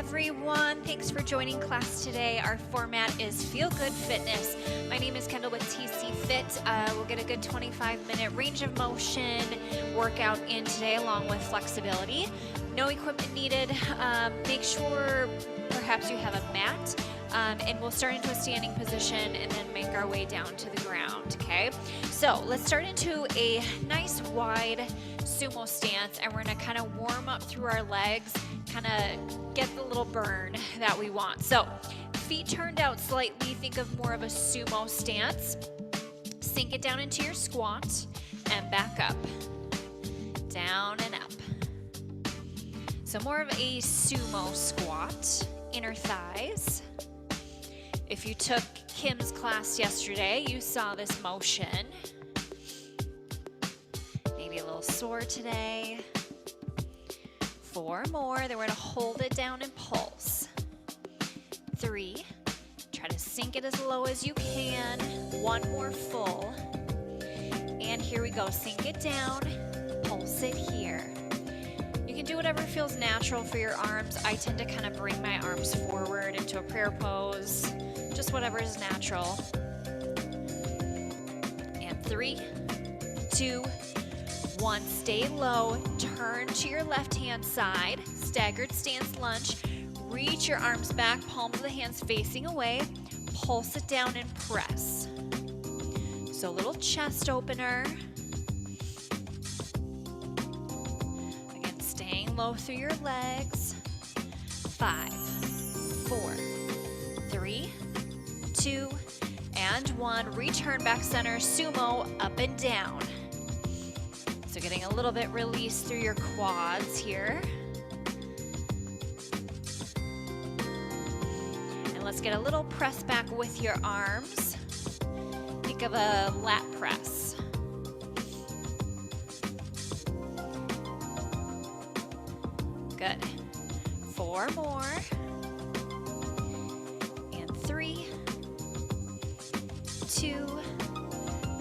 everyone. Thanks for joining class today. Our format is Feel Good Fitness. My name is Kendall with TC Fit. We'll get a good 25-minute range of motion workout in today along with flexibility. No equipment needed. Make sure perhaps you have a mat. And we'll start into a standing position and then make our way down to the ground, okay? So let's start into a nice wide sumo stance, and we're gonna kind of warm up through our legs, kind of get the little burn that we want. So feet turned out slightly, think of more of a sumo stance. Sink it down into your squat and back up, down and up. So more of a sumo squat, inner thighs. If you took Kim's class yesterday, you saw this motion. Maybe a little sore today. 4 more, then we're gonna hold it down and pulse. 3, try to sink it as low as you can. 1 more full. And here we go, sink it down, pulse it here. You can do whatever feels natural for your arms. I tend to kind of bring my arms forward into a prayer pose. Just whatever is natural. And 3, 2, 1. Stay low. Turn to your left-hand side. Staggered stance lunge. Reach your arms back, palms of the hands facing away. Pulse it down and press. So a little chest opener. Again, staying low through your legs. 5, 4, 3, 2, and 1. Return back center, sumo, up and down. So getting a little bit released through your quads here. And let's get a little press back with your arms. Think of a lat press. Good. 4 more. And 3, 2,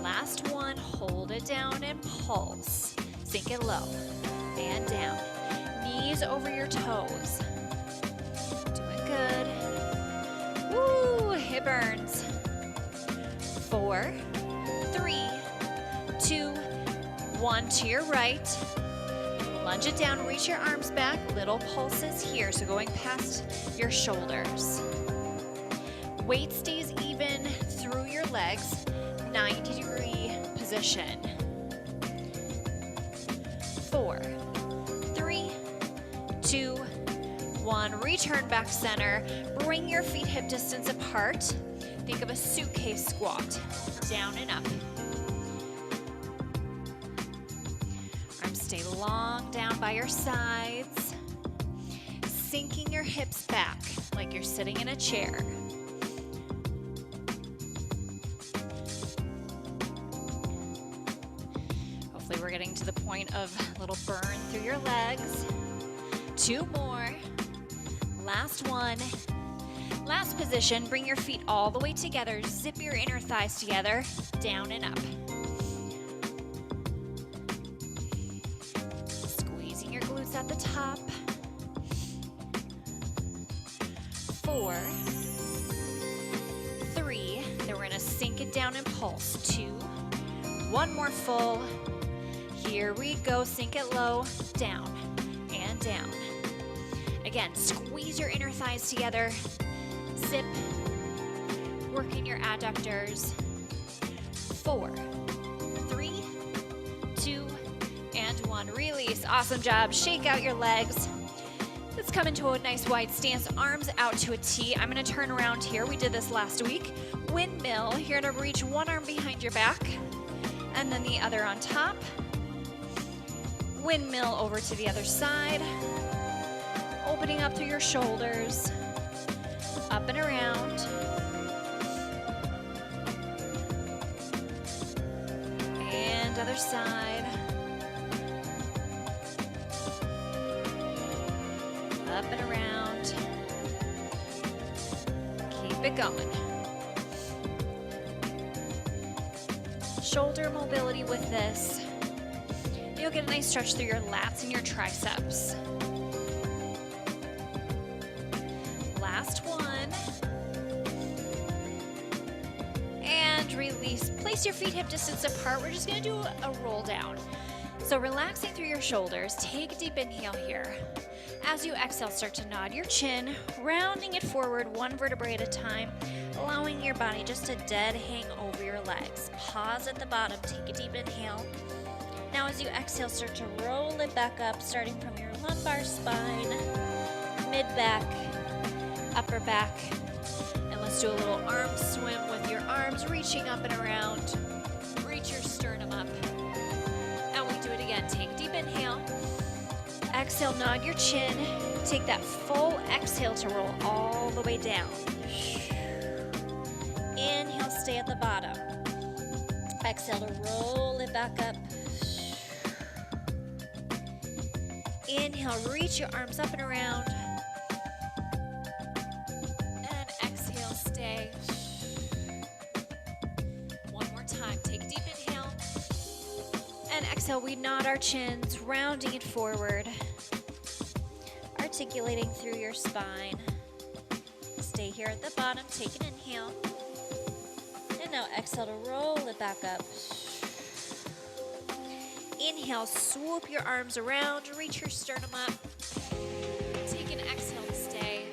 last 1, hold it down and pulse. Sink it low and down. Knees over your toes. Doing good. Woo, it burns. 4, 3, 2, 1 to your right. Lunge it down, reach your arms back. Little pulses here, so going past your shoulders. Weight stays even through your legs, 90-degree position. 4, 3, 2, 1. Return back center. Bring your feet hip distance apart. Think of a suitcase squat. Down and up. Arms stay long down by your sides. Sinking your hips back like you're sitting in a chair. We're getting to the point of a little burn through your legs. 2 more. Last 1. Last position, bring your feet all the way together. Zip your inner thighs together, down and up. Squeezing your glutes at the top. 4, 3, then we're gonna sink it down and pulse. 2, 1 more full. Here we go, sink it low, down and down. Again, squeeze your inner thighs together, zip, working your adductors. 4, 3, 2, and 1. Release, awesome job. Shake out your legs. Let's come into a nice wide stance, arms out to a T. I'm gonna turn around here. We did this last week. Windmill, you're gonna reach one arm behind your back and then the other on top. Windmill over to the other side, opening up through your shoulders, up and around. And other side. Up and around. Keep it going. Shoulder mobility with this. You'll get a nice stretch through your lats and your triceps. Last one. And release. Place your feet hip distance apart. We're just gonna do a roll down. So relaxing through your shoulders, take a deep inhale here. As you exhale, start to nod your chin, rounding it forward one vertebrae at a time, allowing your body just to dead hang over your legs. Pause at the bottom, take a deep inhale. Now as you exhale, start to roll it back up, starting from your lumbar spine, mid-back, upper back. And let's do a little arm swim with your arms reaching up and around. Reach your sternum up. And we do it again. Take a deep inhale. Exhale, nod your chin. Take that full exhale to roll all the way down. Inhale, stay at the bottom. Exhale to roll it back up. Inhale, reach your arms up and around. And exhale, stay. One more time. Take a deep inhale. And exhale, we nod our chins, rounding it forward. Articulating through your spine. Stay here at the bottom. Take an inhale. And now exhale to roll it back up. Inhale, swoop your arms around, reach your sternum up. Take an exhale to stay.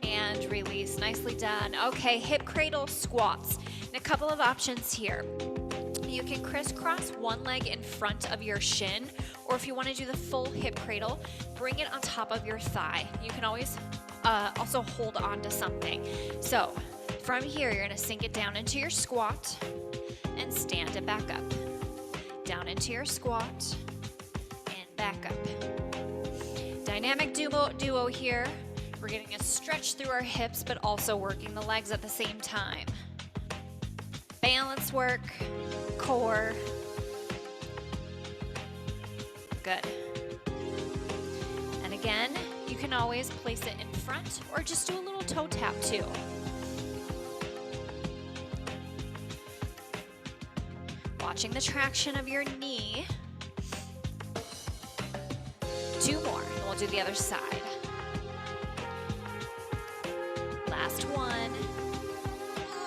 And release. Nicely done. Okay, hip cradle squats. And a couple of options here. You can crisscross one leg in front of your shin, or if you want to do the full hip cradle, bring it on top of your thigh. You can always also hold on to something. So from here, you're going to sink it down into your squat and stand it back up. Down into your squat and back up. Dynamic duo here. We're getting a stretch through our hips, but also working the legs at the same time. Balance work, core. Good. And again, you can always place it in front or just do a little toe tap too. Watching the traction of your knee. Two more, and we'll do the other side. Last one.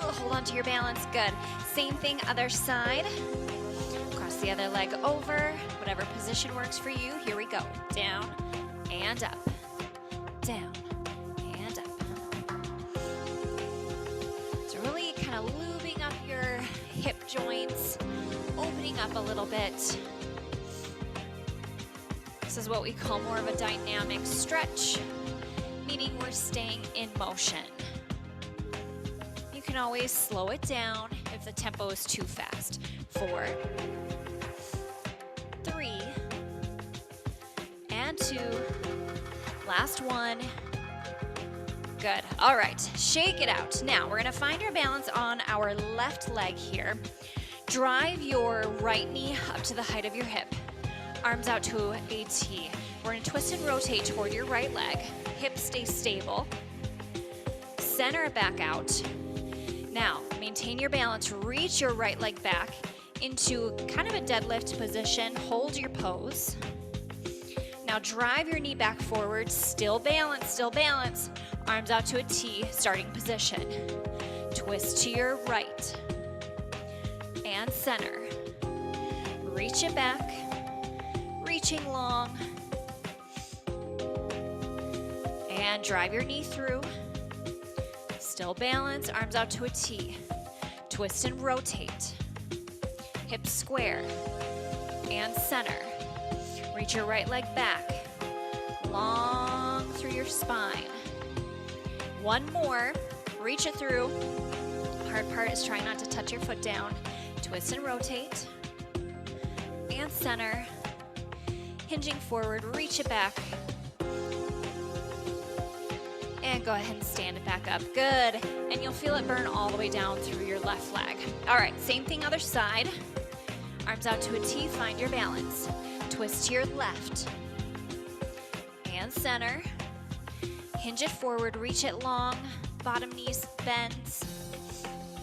Hold on to your balance, good. Same thing, other side. Cross the other leg over, whatever position works for you. Here we go, down and up, down and up. So really kind of lubing up your hip joints, opening up a little bit. This is what we call more of a dynamic stretch, meaning we're staying in motion. You can always slow it down if the tempo is too fast. 4, 3, and 2. Last one. Good. All right, shake it out. Now we're gonna find our balance on our left leg here. Drive your right knee up to the height of your hip. Arms out to a T. We're gonna twist and rotate toward your right leg. Hips stay stable. Center it back out. Now, maintain your balance, reach your right leg back into kind of a deadlift position, hold your pose. Now drive your knee back forward, still balance, arms out to a T, starting position. Twist to your right and center. Reach it back, reaching long, and drive your knee through. Still balance, arms out to a T. Twist and rotate. Hips square and center. Reach your right leg back. Long through your spine. One more, reach it through. Hard part is trying not to touch your foot down. Twist and rotate. And center. Hinging forward, reach it back. And go ahead and stand it back up. Good. And you'll feel it burn all the way down through your left leg. All right, same thing other side. Arms out to a T, find your balance. Twist to your left. And center. Hinge it forward, reach it long. Bottom knee bends.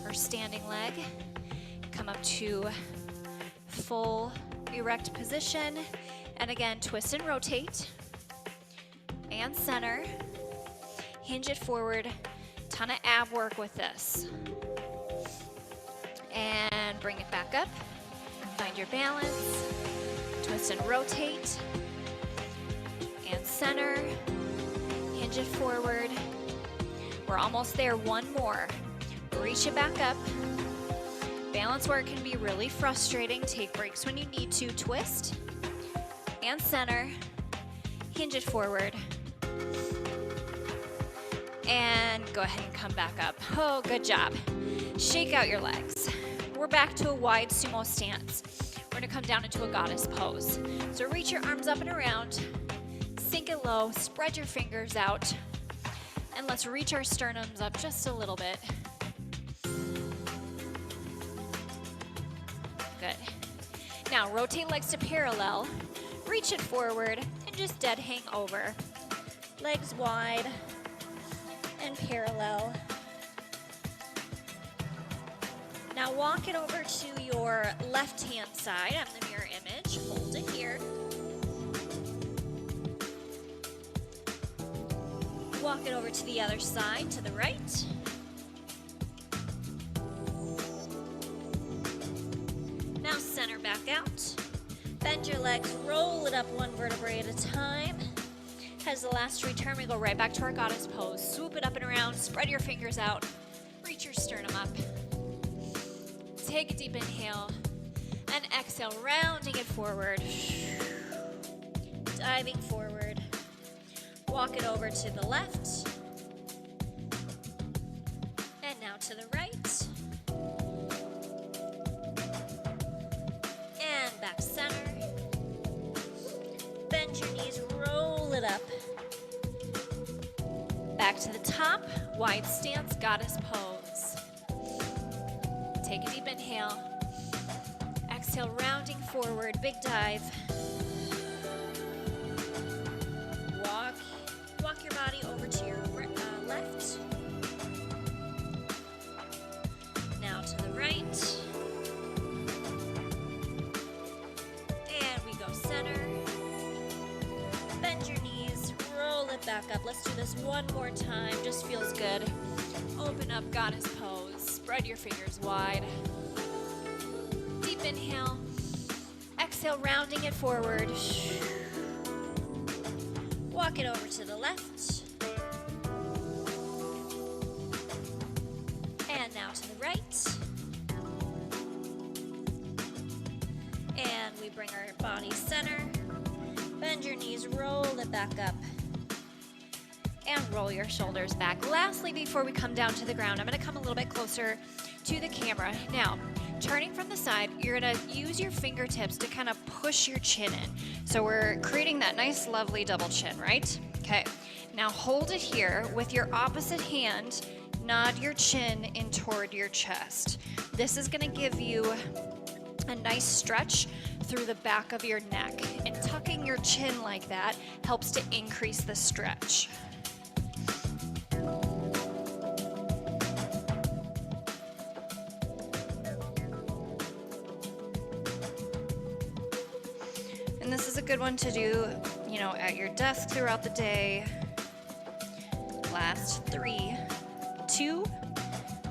Or standing leg. Come up to full erect position. And again, twist and rotate. and center. Hinge it forward. Ton of ab work with this. And bring it back up. Find your balance. Twist and rotate. And center. Hinge it forward. We're almost there. One more. Reach it back up. Balance work can be really frustrating. Take breaks when you need to. Twist and center. Hinge it forward. And go ahead and come back up. Oh, good job. Shake out your legs. We're back to a wide sumo stance. We're gonna come down into a goddess pose. So reach your arms up and around. Sink it low. Spread your fingers out. And let's reach our sternums up just a little bit. Good. Now rotate legs to parallel. Reach it forward and just dead hang over. Legs wide and parallel. Now walk it over to your left-hand side on the mirror image. Hold it here. Walk it over to the other side, to the right. Now center back out. Bend your legs, roll it up one vertebrae at a time. As the last return, we go right back to our goddess pose. Swoop it up and around, spread your fingers out, reach your sternum up. Take a deep inhale and exhale, rounding it forward. Diving forward. Walk it over to the left. And now to the right. And back center. Bend your knees, roll it up. Back to the top, wide stance, goddess pose. Take a deep inhale. Exhale, rounding forward, big dive. Walk your body over to your left. Now to the right. And we go center. Bend your knees, roll it back up. Let's do this one more time, just feels good. Open up, goddess pose. Spread your fingers wide. Deep inhale. Exhale, rounding it forward. Walk it over to the left. And now to the right. And we bring our body center. Bend your knees, roll it back up. And roll your shoulders back. Lastly, before we come down to the ground, I'm gonna come a little bit closer to the camera. Now, turning from the side, you're gonna use your fingertips to kind of push your chin in. So we're creating that nice, lovely double chin, right? Okay, now hold it here with your opposite hand, nod your chin in toward your chest. This is gonna give you a nice stretch through the back of your neck. And tucking your chin like that helps to increase the stretch. And this is a good one to do, you know, at your desk throughout the day. Last 3, 2,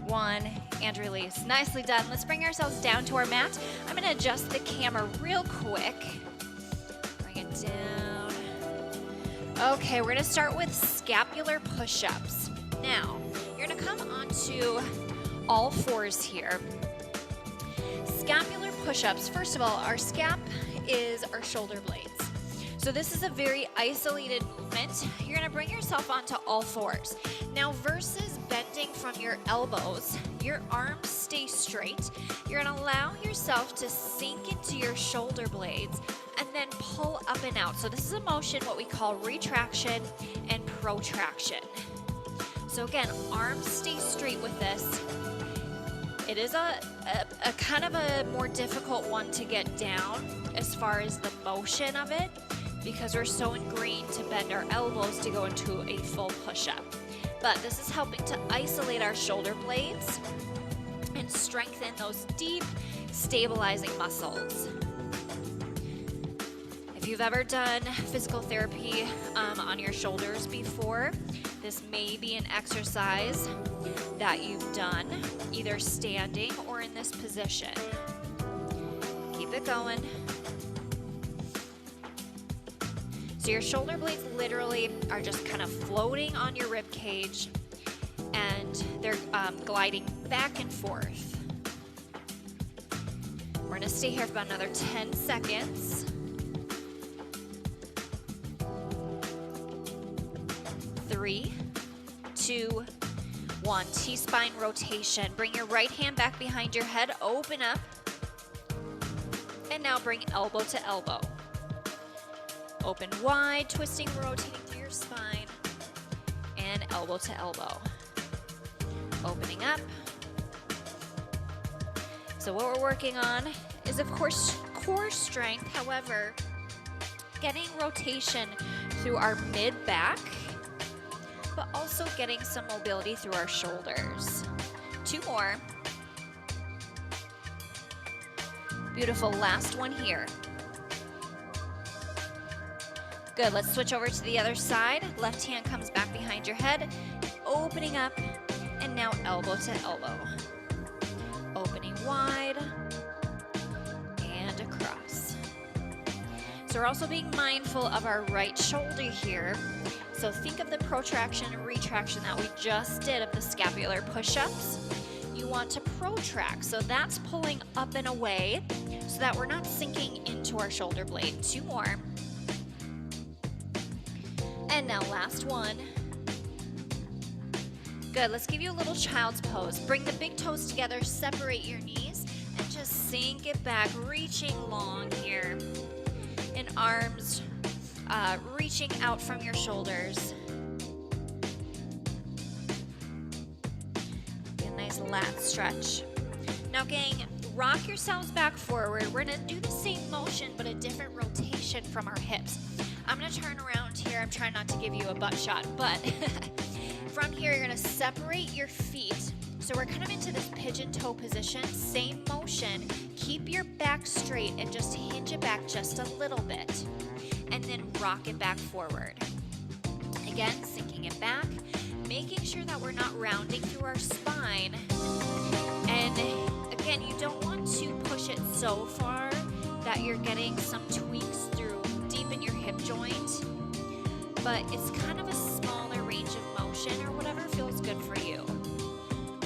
1, and release. Nicely done. Let's bring ourselves down to our mat. I'm gonna adjust the camera real quick. Bring it down. Okay, we're gonna start with scapular push-ups. Now, you're gonna come onto all fours here. Scapular push-ups, first of all, our scap is our shoulder blades. So this is a very isolated movement. You're gonna bring yourself onto all fours. Now versus bending from your elbows, your arms stay straight. You're gonna allow yourself to sink into your shoulder blades and then pull up and out. So this is a motion, what we call retraction and protraction. So again, arms stay straight with this. It is a kind of a more difficult one to get down as far as the motion of it, because we're so ingrained to bend our elbows to go into a full push-up. But this is helping to isolate our shoulder blades and strengthen those deep, stabilizing muscles. If If you've ever done physical therapy on your shoulders before, this may be an exercise that you've done either standing or in this position. Keep it going. So your shoulder blades literally are just kind of floating on your rib cage, and they're gliding back and forth. We're gonna stay here for about another 10 seconds. 3, 2, 1. T-spine rotation. Bring your right hand back behind your head, open up, and now bring elbow to elbow. Open wide, twisting, rotating through your spine, and elbow to elbow. Opening up. So what we're working on is, of course, core strength. However, getting rotation through our mid-back, but also getting some mobility through our shoulders. 2 more. Beautiful, last one here. Good, let's switch over to the other side. Left hand comes back behind your head, opening up, and now elbow to elbow. Opening wide, and across. So we're also being mindful of our right shoulder here. So think of the protraction and retraction that we just did of the scapular push-ups. You want to protract, so that's pulling up and away so that we're not sinking into our shoulder blade. 2 more. And now last one. Good, let's give you a little child's pose. Bring the big toes together, separate your knees, and just sink it back, reaching long here. And arms reaching out from your shoulders. Get a nice lat stretch. Now gang, rock yourselves back forward. We're gonna do the same motion, but a different rotation from our hips. I'm gonna turn around here. I'm trying not to give you a butt shot, but from here, you're gonna separate your feet. So we're kind of into this pigeon toe position, same motion. Keep your back straight and just hinge it back just a little bit. And then rock it back forward. Again, sinking it back, making sure that we're not rounding through our spine. And again, you don't want to push it so far that you're getting some tweaks through deep in your hip joint, but it's kind of a smaller range of motion or whatever feels good for you.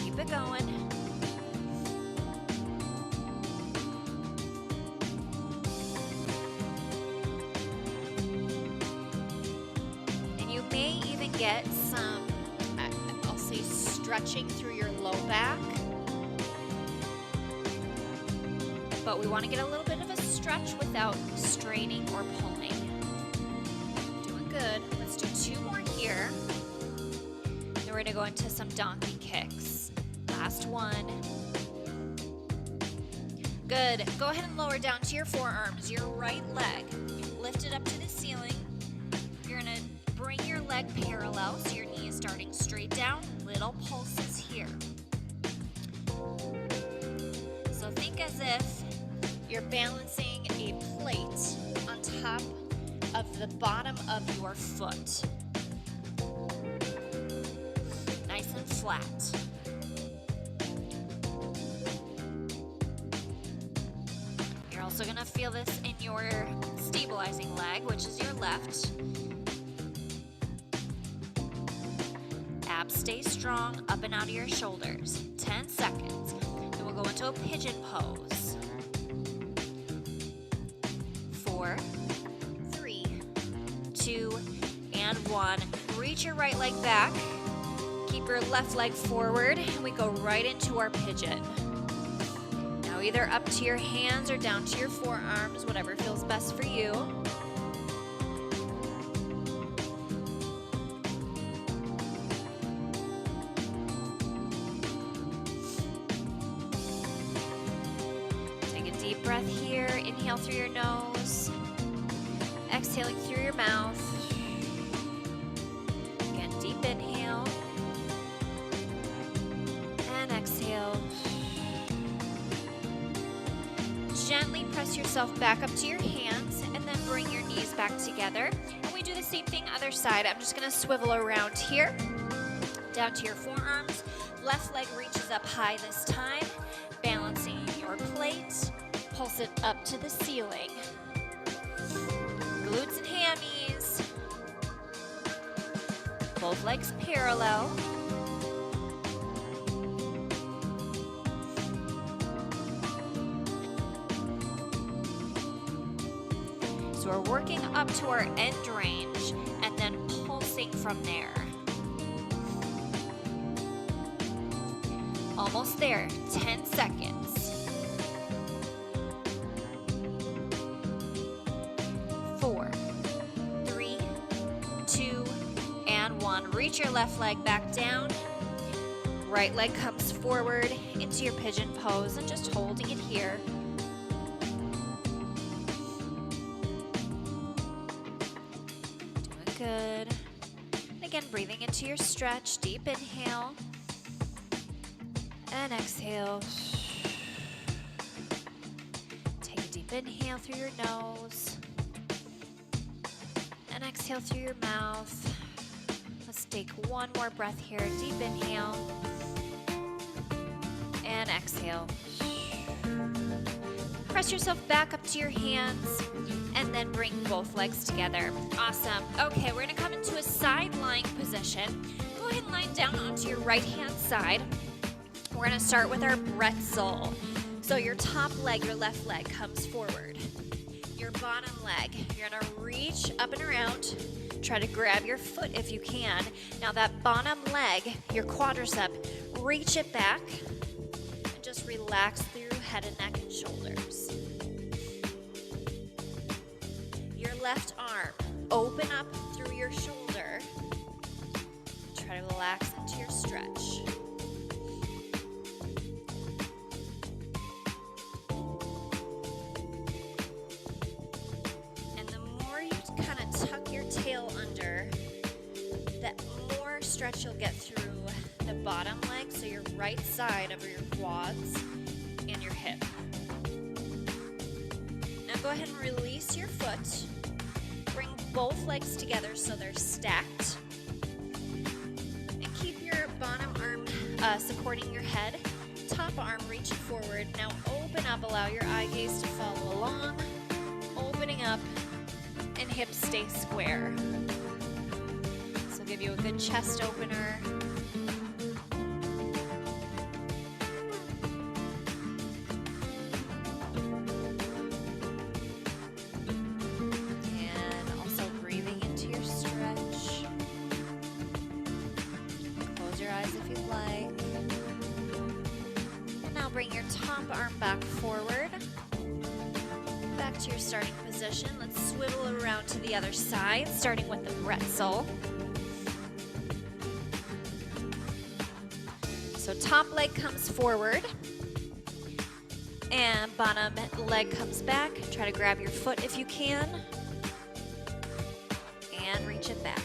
Keep it going. And you may even get some, I'll say, stretching through your low back. But we want to get a little bit of a stretch without straining or pulling. Doing good. Let's do 2 more here. Then we're going to go into some donkey kicks. Last one. Good. Go ahead and lower down to your forearms, your right leg. Lift it up to the ceiling. You're going to bring your leg parallel, so your knee is starting straight down. Little pulses here. So think as if you're balancing a plate on top of the bottom of your foot. Nice and flat. You're also gonna feel this in your stabilizing leg, which is your left. Abs stay strong, up and out of your shoulders. 10 seconds. Then we'll go into a pigeon pose. 4, 3, 2, and 1. Reach your right leg back. Keep your left leg forward, and we go right into our pigeon. Now either up to your hands or down to your forearms, whatever feels best for you. Take a deep breath here. Inhale through your nose. Exhaling through your mouth. Again, deep inhale. And exhale. Gently press press yourself back up to your hands and then bring your knees back together. And we do the same thing other side. I'm just gonna swivel around here, down to your forearms. Left leg reaches up high this time, balancing your plate. Pulse it up to the ceiling. Glutes and hammies. Both legs parallel. So we're working up to our end range and then pulsing from there. Almost there, 10 seconds. 4, 3, 2, and 1. Reach your left leg back down. Right leg comes forward into your pigeon pose and just holding it here. Doing good. And again, breathing into your stretch. Deep inhale. And exhale. Take a deep inhale through your nose. And exhale through your mouth. Let's take one more breath here. Deep inhale. And exhale. Press yourself back up to your hands and then bring both legs together. Awesome. Okay, we're gonna come into a side lying position. Go ahead and lie down onto your right hand side. We're gonna start with our bretzel. So your top leg, your left leg comes forward. Your bottom leg, you're gonna reach up and around. Try to grab your foot if you can. Now that bottom leg, your quadricep, reach it back and just relax through head and neck and shoulders. Your left arm, open up through your shoulder. Try to relax into your stretch. Stretch you'll get through the bottom leg, so your right side of your quads and your hip. Now go ahead and release your foot. Bring both legs together so they're stacked. And keep your bottom arm supporting your head. Top arm reaching forward. Now open up, allow your eye gaze to follow along. Opening up, and hips stay square. Give you a good chest opener. And also breathing into your stretch. Close your eyes if you'd like. And now bring your top arm back forward. Back to your starting position. Let's swivel around to the other side, starting with the bretzel. So top leg comes forward and bottom leg comes back. Try to grab your foot if you can and reach it back.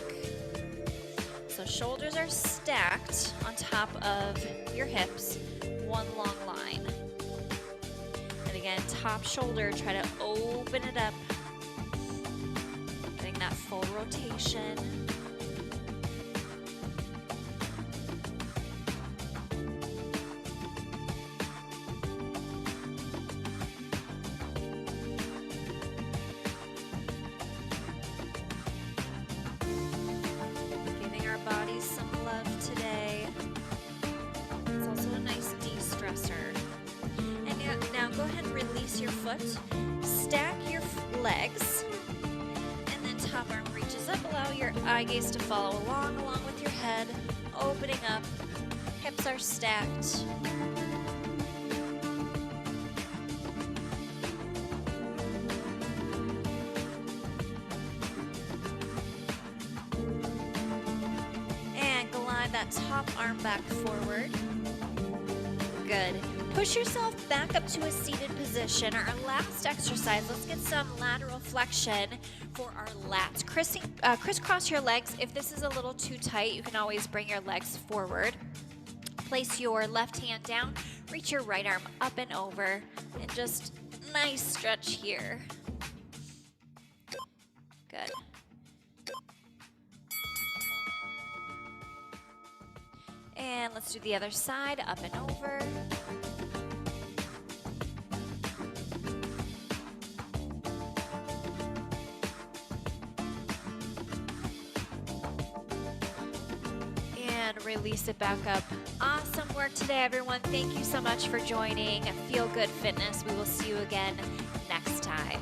So shoulders are stacked on top of your hips, one long line. And again, top shoulder, try to open it up, getting that full rotation. Bodies some love today. It's also a nice de-stressor. And now go ahead and release your foot. Stack your legs. And then top arm reaches up. Allow your eye gaze to follow along with your head. Opening up. Hips are stacked. That top arm back forward. Good. Push yourself back up to a seated position. Our last exercise, let's get some lateral flexion for our lats. Crisscross your legs. If this is a little too tight, you can always bring your legs forward. Place your left hand down, reach your right arm up and over, and just Nice stretch here. Good. And let's do the other side, up and over. And release it back up. Awesome work today, everyone. Thank you so much for joining Feel Good Fitness. We will see you again next time.